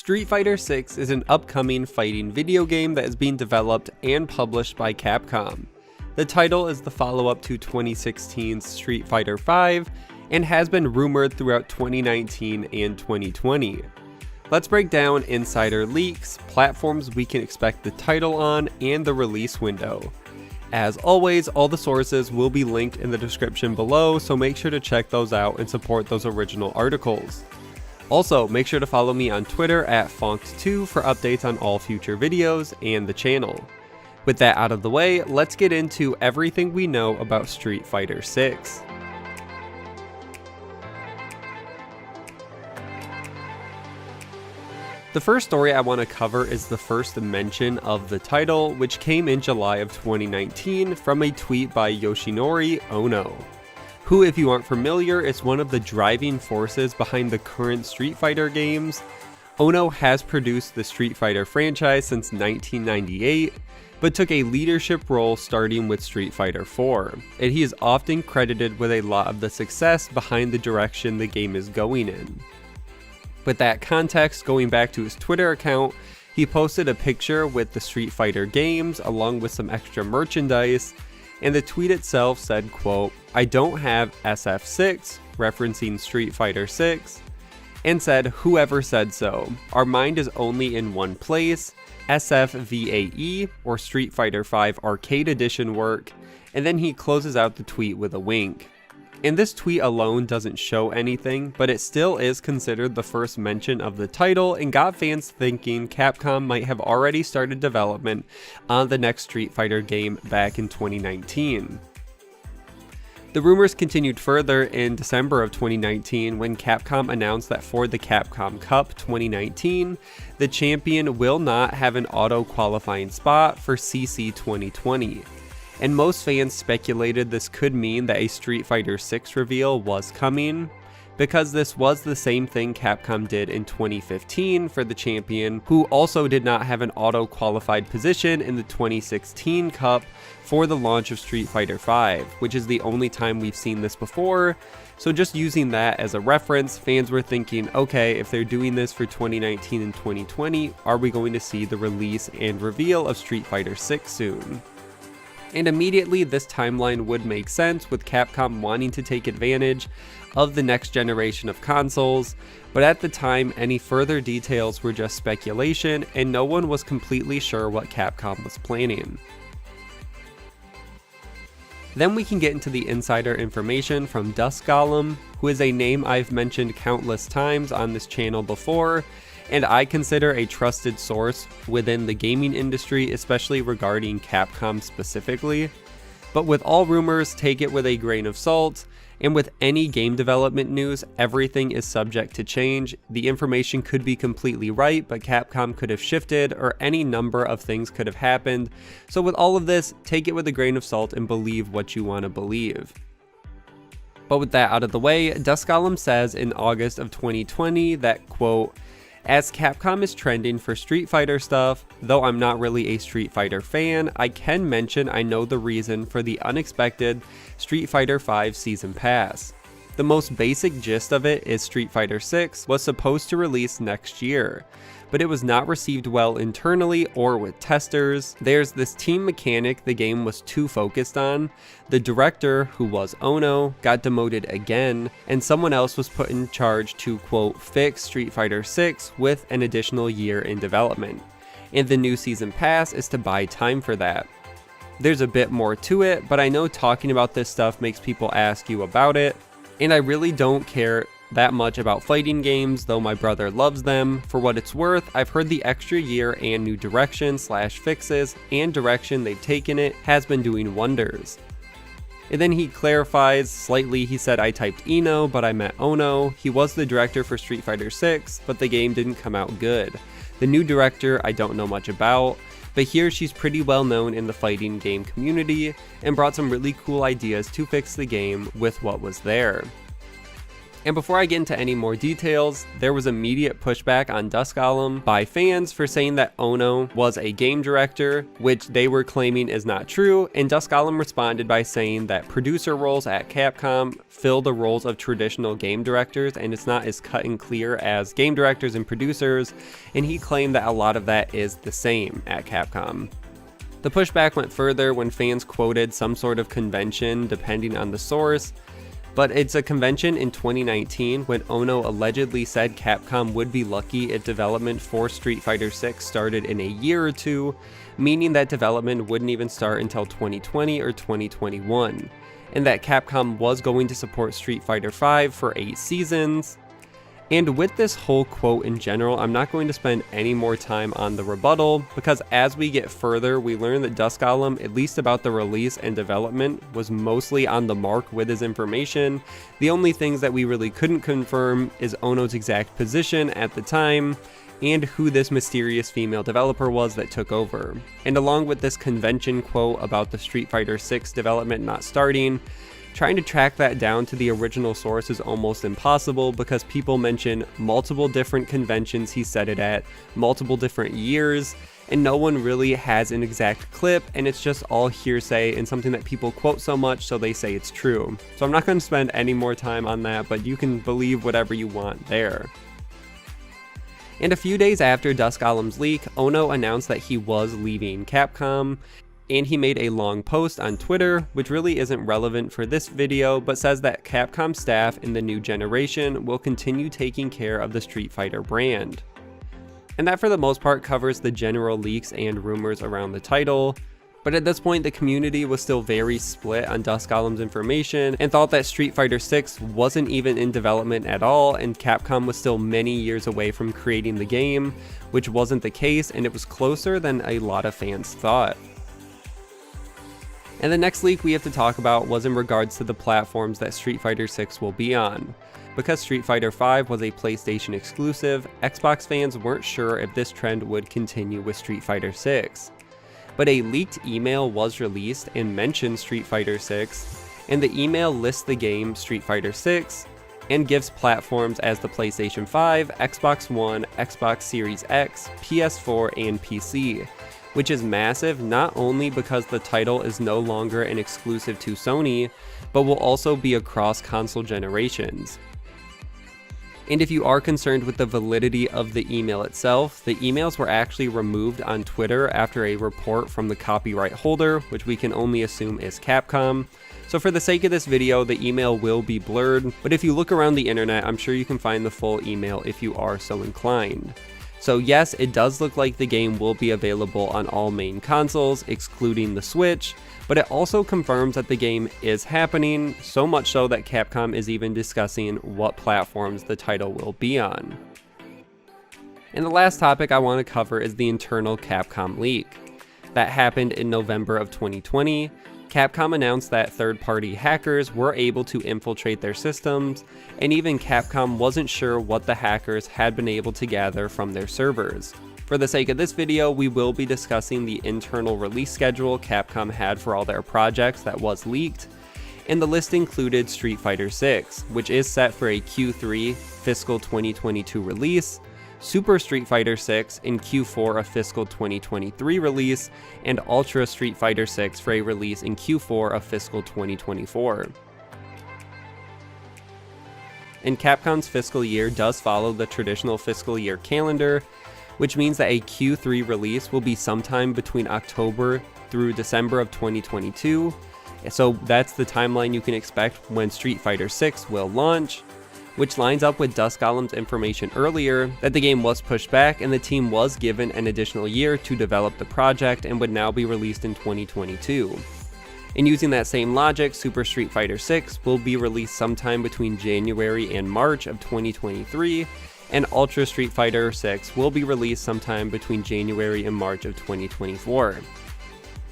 Street Fighter 6 is an upcoming fighting video game that is being developed and published by Capcom. The title is the follow-up to 2016's Street Fighter V and has been rumored throughout 2019 and 2020. Let's break down insider leaks, platforms we can expect the title on, and the release window. As always, all the sources will be linked in the description below, so make sure to check those out and support those original articles. Also, make sure to follow me on Twitter at FONCT2 for updates on all future videos and the channel. With that out of the way, let's get into everything we know about Street Fighter 6. The first story I want to cover is the first mention of the title, which came in July of 2019 from a tweet by Yoshinori Ono, who, if you aren't familiar, is one of the driving forces behind the current Street Fighter games. Ono has produced the Street Fighter franchise since 1998, but took a leadership role starting with Street Fighter 4, and he is often credited with a lot of the success behind the direction the game is going in. With that context, going back to his Twitter account, he posted a picture with the Street Fighter games along with some extra merchandise, and the tweet itself said, quote, "I don't have SF6, referencing Street Fighter 6, and said, whoever said so, our mind is only in one place, SFVAE, or Street Fighter V Arcade Edition work," and then he closes out the tweet with a wink. And this tweet alone doesn't show anything, but it still is considered the first mention of the title and got fans thinking Capcom might have already started development on the next Street Fighter game back in 2019. The rumors continued further in December of 2019 when Capcom announced that for the Capcom Cup 2019, the champion will not have an auto-qualifying spot for CC 2020. And most fans speculated this could mean that a Street Fighter 6 reveal was coming, because this was the same thing Capcom did in 2015 for the champion, who also did not have an auto-qualified position in the 2016 Cup for the launch of Street Fighter V, which is the only time we've seen this before. So just using that as a reference, fans were thinking, okay, if they're doing this for 2019 and 2020, are we going to see the release and reveal of Street Fighter 6 soon? And immediately this timeline would make sense, with Capcom wanting to take advantage of the next generation of consoles, but at the time any further details were just speculation and no one was completely sure what Capcom was planning. Then we can get into the insider information from Dusk Golem, who is a name I've mentioned countless times on this channel before, and I consider a trusted source within the gaming industry, especially regarding Capcom specifically. But with all rumors, take it with a grain of salt, and with any game development news, everything is subject to change. The information could be completely right, but Capcom could have shifted, or any number of things could have happened. So with all of this, take it with a grain of salt and believe what you want to believe. But with that out of the way, Dusk Golem says in August of 2020 that, quote, "As Capcom is trending for Street Fighter stuff, though I'm not really a Street Fighter fan, I can mention I know the reason for the unexpected Street Fighter V Season Pass. The most basic gist of it is Street Fighter 6 was supposed to release next year, but it was not received well internally or with testers. There's this team mechanic the game was too focused on. The director, who was Ono, got demoted again, and someone else was put in charge to, quote, fix Street Fighter 6 with an additional year in development. And the new season pass is to buy time for that. There's a bit more to it, but I know talking about this stuff makes people ask you about it, and I really don't care that much about fighting games, though my brother loves them. For what it's worth, I've heard the extra year and new direction / fixes and direction they've taken it has been doing wonders." And then he clarifies slightly. He said, "I typed Eno, but I meant Ono. He was the director for Street Fighter 6, but the game didn't come out good. The new director I don't know much about, but here she's pretty well known in the fighting game community and brought some really cool ideas to fix the game with what was there." And before I get into any more details, there was immediate pushback on Dusk Golem by fans for saying that Ono was a game director, which they were claiming is not true, and Dusk Golem responded by saying that producer roles at Capcom fill the roles of traditional game directors, and it's not as cut and clear as game directors and producers, and he claimed that a lot of that is the same at Capcom. The pushback went further when fans quoted some sort of convention depending on the source, but it's a convention in 2019 when Ono allegedly said Capcom would be lucky if development for Street Fighter 6 started in a year or two, meaning that development wouldn't even start until 2020 or 2021, and that Capcom was going to support Street Fighter 5 for 8 seasons. And with this whole quote in general, I'm not going to spend any more time on the rebuttal, because as we get further, we learn that Dusk Golem, at least about the release and development, was mostly on the mark with his information. The only things that we really couldn't confirm is Ono's exact position at the time, and who this mysterious female developer was that took over. And along with this convention quote about the Street Fighter 6 development not starting, trying to track that down to the original source is almost impossible, because people mention multiple different conventions he said it at, multiple different years, and no one really has an exact clip, and it's just all hearsay and something that people quote so much so they say it's true. So I'm not going to spend any more time on that, but you can believe whatever you want there. And a few days after Dusk Golem's leak, Ono announced that he was leaving Capcom, and he made a long post on Twitter, which really isn't relevant for this video, but says that Capcom staff in the new generation will continue taking care of the Street Fighter brand. And that for the most part covers the general leaks and rumors around the title. But at this point, the community was still very split on Dusk Golem's information and thought that Street Fighter 6 wasn't even in development at all, and Capcom was still many years away from creating the game, which wasn't the case, and it was closer than a lot of fans thought. And the next leak we have to talk about was in regards to the platforms that Street Fighter 6 will be on. Because Street Fighter 5 was a PlayStation exclusive, Xbox fans weren't sure if this trend would continue with Street Fighter 6. But a leaked email was released and mentioned Street Fighter 6, and the email lists the game Street Fighter 6 and gives platforms as the PlayStation 5, Xbox One, Xbox Series X, PS4, and PC. Which is massive, not only because the title is no longer an exclusive to Sony, but will also be across console generations. And if you are concerned with the validity of the email itself, the emails were actually removed on Twitter after a report from the copyright holder, which we can only assume is Capcom. So for the sake of this video, the email will be blurred, but if you look around the internet, I'm sure you can find the full email if you are so inclined. So yes, it does look like the game will be available on all main consoles, excluding the Switch, but it also confirms that the game is happening, so much so that Capcom is even discussing what platforms the title will be on. And the last topic I want to cover is the internal Capcom leak. That happened in November of 2020. Capcom announced that third-party hackers were able to infiltrate their systems, and even Capcom wasn't sure what the hackers had been able to gather from their servers. For the sake of this video, we will be discussing the internal release schedule Capcom had for all their projects that was leaked, and the list included Street Fighter 6, which is set for a Q3 fiscal 2022 release, Super Street Fighter 6 in Q4 of fiscal 2023 release, and Ultra Street Fighter 6 for a release in Q4 of fiscal 2024. And Capcom's fiscal year does follow the traditional fiscal year calendar, which means that a Q3 release will be sometime between October through December of 2022. So that's the timeline you can expect when Street Fighter 6 will launch, which lines up with Dusk Golem's information earlier that the game was pushed back and the team was given an additional year to develop the project and would now be released in 2022. And using that same logic, Super Street Fighter 6 will be released sometime between January and March of 2023, and Ultra Street Fighter 6 will be released sometime between January and March of 2024.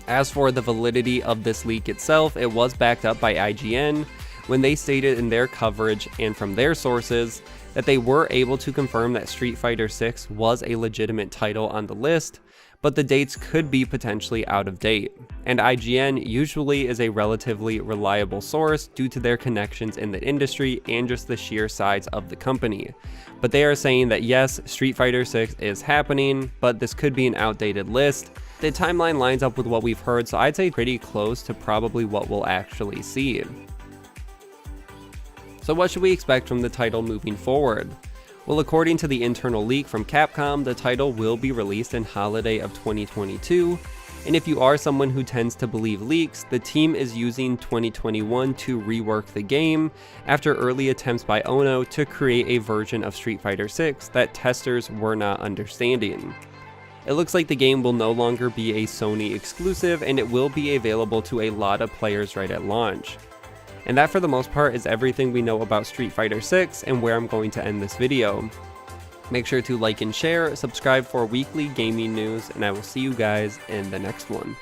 As for the validity of this leak itself, it was backed up by IGN, when they stated in their coverage and from their sources that they were able to confirm that Street Fighter 6 was a legitimate title on the list, but the dates could be potentially out of date. And IGN usually is a relatively reliable source due to their connections in the industry and just the sheer size of the company. But they are saying that yes, Street Fighter 6 is happening, but this could be an outdated list. The timeline lines up with what we've heard, so I'd say pretty close to probably what we'll actually see. So what should we expect from the title moving forward? Well, according to the internal leak from Capcom, the title will be released in holiday of 2022, and if you are someone who tends to believe leaks, the team is using 2021 to rework the game after early attempts by Ono to create a version of Street Fighter 6 that testers were not understanding. It looks like the game will no longer be a Sony exclusive, and it will be available to a lot of players right at launch. And that for the most part is everything we know about Street Fighter 6 and where I'm going to end this video. Make sure to like and share, subscribe for weekly gaming news, and I will see you guys in the next one.